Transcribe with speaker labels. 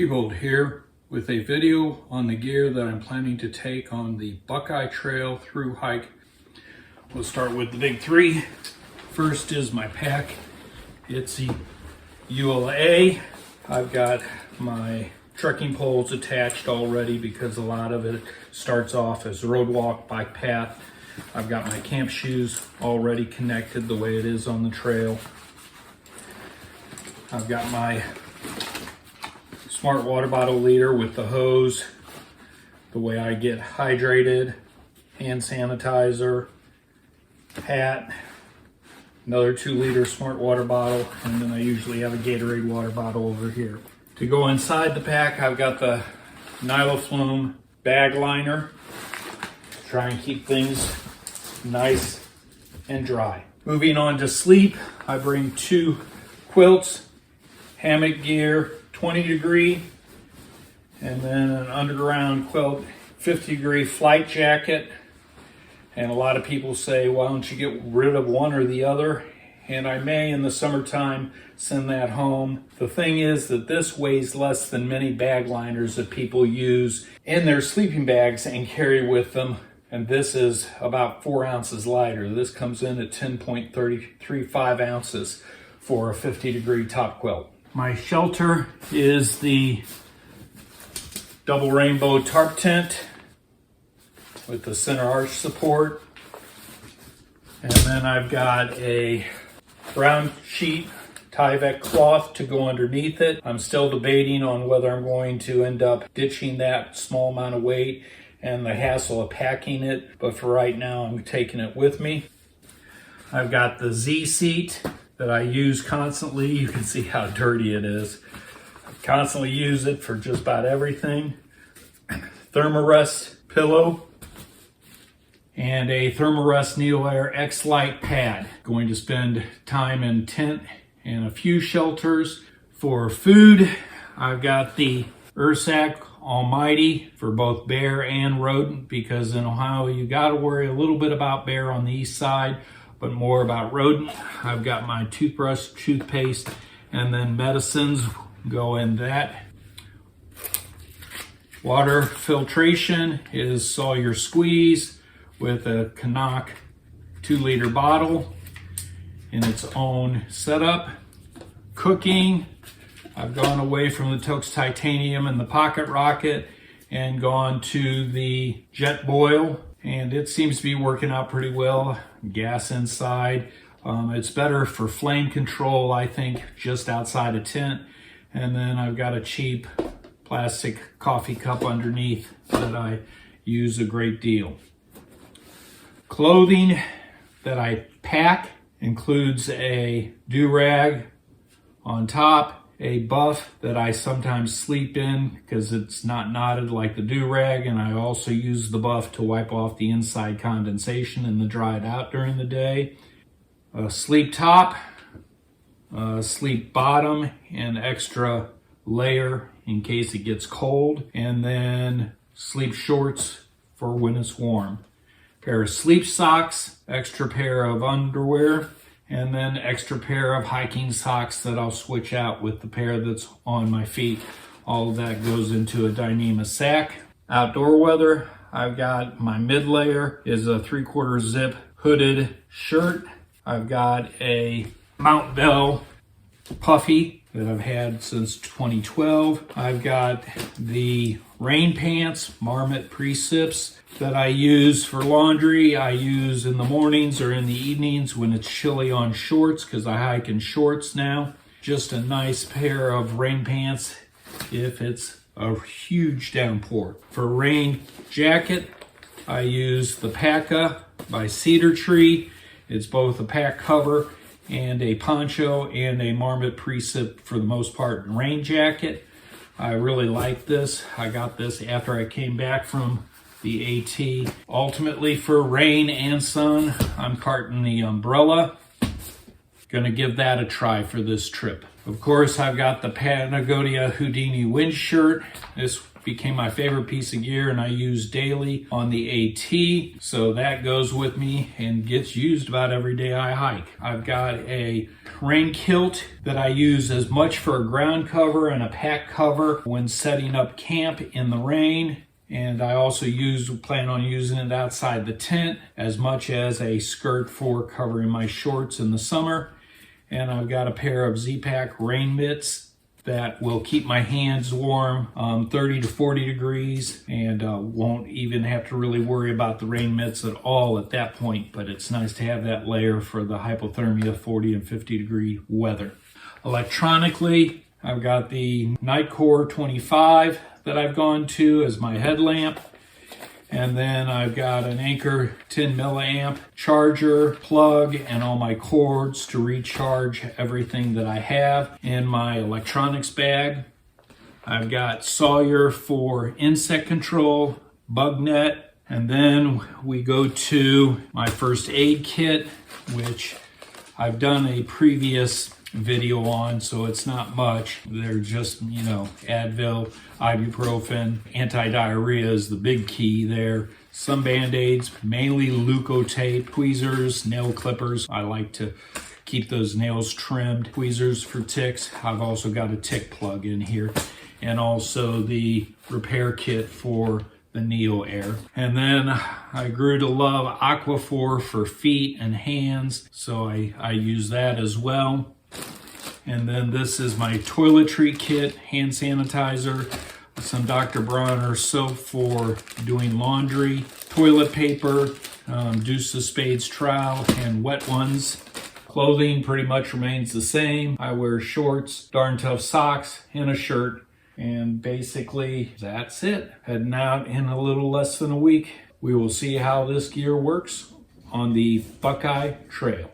Speaker 1: Diebold here with a video on the gear that I'm planning to take on the Buckeye Trail through hike. We'll start with the big three. First is my pack. It's the ULA. I've got my trekking poles attached already because a lot of it starts off as road walk, bike path. I've got my camp shoes already connected the way it is on the trail. I've got my smart water bottle leader with the hose, the way I get hydrated, hand sanitizer, hat, another 2-liter smart water bottle, and then I usually have a Gatorade water bottle over here. To go inside the pack, I've got the Nylaflume bag liner to try and keep things nice and dry. Moving on to sleep, I bring 2 quilts, hammock gear, 20-degree, and then an underground quilt, 50-degree flight jacket. And a lot of people say, why don't you get rid of one or the other? And I may in the summertime send that home. The thing is that this weighs less than many bag liners that people use in their sleeping bags and carry with them. And this is about 4 ounces lighter. This comes in at 10.335 ounces for a 50-degree top quilt. My shelter is the double rainbow tarp tent with the center arch support. And then I've got a brown sheet Tyvek cloth to go underneath it. I'm still debating on whether I'm going to end up ditching that small amount of weight and the hassle of packing it, but for right now I'm taking it with me. I've got the Z seat that I use constantly. You can see how dirty it is. I constantly use it for just about everything. Thermarest pillow and a Thermarest Neoair X-Lite pad. Going to spend time in tent and a few shelters. For food, I've got the Ursac Almighty for both bear and rodent, because in Ohio you got to worry a little bit about bear on the east side, but more about rodent. I've got my toothbrush, toothpaste, and then medicines go in that. Water filtration is Sawyer Squeeze with a Canuck 2-liter bottle in its own setup. Cooking, I've gone away from the Tox Titanium and the Pocket Rocket and gone to the Jet Boil, and it seems to be working out pretty well. Gas inside. It's better for flame control, I think, just outside a tent. And then I've got a cheap plastic coffee cup underneath that I use a great deal. Clothing that I pack includes a do-rag on top, a buff that I sometimes sleep in because it's not knotted like the do-rag, and I also use the buff to wipe off the inside condensation and the dry it out during the day. A sleep top, a sleep bottom, and extra layer in case it gets cold, and then sleep shorts for when it's warm. Pair of sleep socks, extra pair of underwear, and then extra pair of hiking socks that I'll switch out with the pair that's on my feet. All of that goes into a Dyneema sack. Outdoor weather, I've got my mid layer is a 3/4 zip hooded shirt. I've got a Mount Bell puffy that I've had since 2012. I've got the rain pants, Marmot Precips, that I use for laundry. I use in the mornings or in the evenings when it's chilly on shorts, because I hike in shorts now. Just a nice pair of rain pants if it's a huge downpour. For rain jacket, I use the Paca by Cedar Tree. It's both a pack cover and a poncho and a Marmot Precip for the most part rain jacket. I really like this. I got this after I came back from the AT. Ultimately, for rain and sun, I'm carting the umbrella. Gonna give that a try for this trip. Of course, I've got the Patagonia Houdini wind shirt. This became my favorite piece of gear and I use daily on the AT. So that goes with me and gets used about every day I hike. I've got a rain kilt that I use as much for a ground cover and a pack cover when setting up camp in the rain. And I also plan on using it outside the tent as much as a skirt for covering my shorts in the summer. And I've got a pair of Z-Pack rain mitts that will keep my hands warm, 30 to 40 degrees, and won't even have to really worry about the rain mitts at all at that point. But it's nice to have that layer for the hypothermia 40 and 50 degree weather. Electronically, I've got the Nightcore 25 that I've gone to as my headlamp. And then I've got an Anchor 10 milliamp charger, plug, and all my cords to recharge everything that I have in my electronics bag. I've got Sawyer for insect control, bug net, and then we go to my first aid kit, which I've done a previous video on, so it's not much. They're just, Advil, ibuprofen, anti-diarrhea is the big key there. Some Band-Aids, mainly Leukotape, tweezers, nail clippers. I like to keep those nails trimmed. Tweezers for ticks. I've also got a tick plug in here. And also the repair kit for the Neo Air. And then I grew to love Aquaphor for feet and hands, so I use that as well. And then this is my toiletry kit, hand sanitizer, some Dr. Bronner soap for doing laundry, toilet paper, Deuce of Spades trowel, and wet ones. Clothing pretty much remains the same. I wear shorts, Darn Tough socks, and a shirt. And basically, that's it. Heading out in a little less than a week. We will see how this gear works on the Buckeye Trail.